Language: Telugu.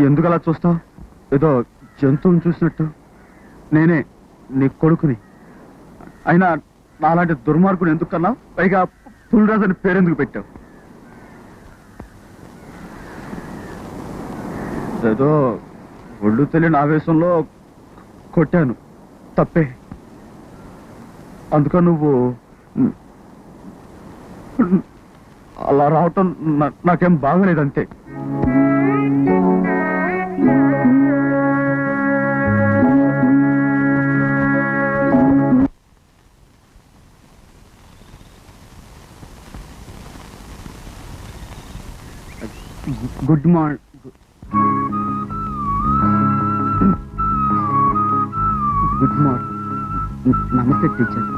ఎందుకు అలా చూస్తావు? ఏదో జంతువుని చూసినట్టు. నేనే నీ కొడుకుని. అయినా నాలాంటి దుర్మార్గుడు ఎందుకు కన్నావు? పైగా పులిరాజు అని పేరెందుకు పెట్టావు? ఏదో ఒళ్ళు తెలియని ఆవేశంలో కొట్టాను, తప్పే. అందుకని నువ్వు అలా రావటం నాకేం బాగలేదంతే. Good morning. Good morning. నమస్తే టీచర్.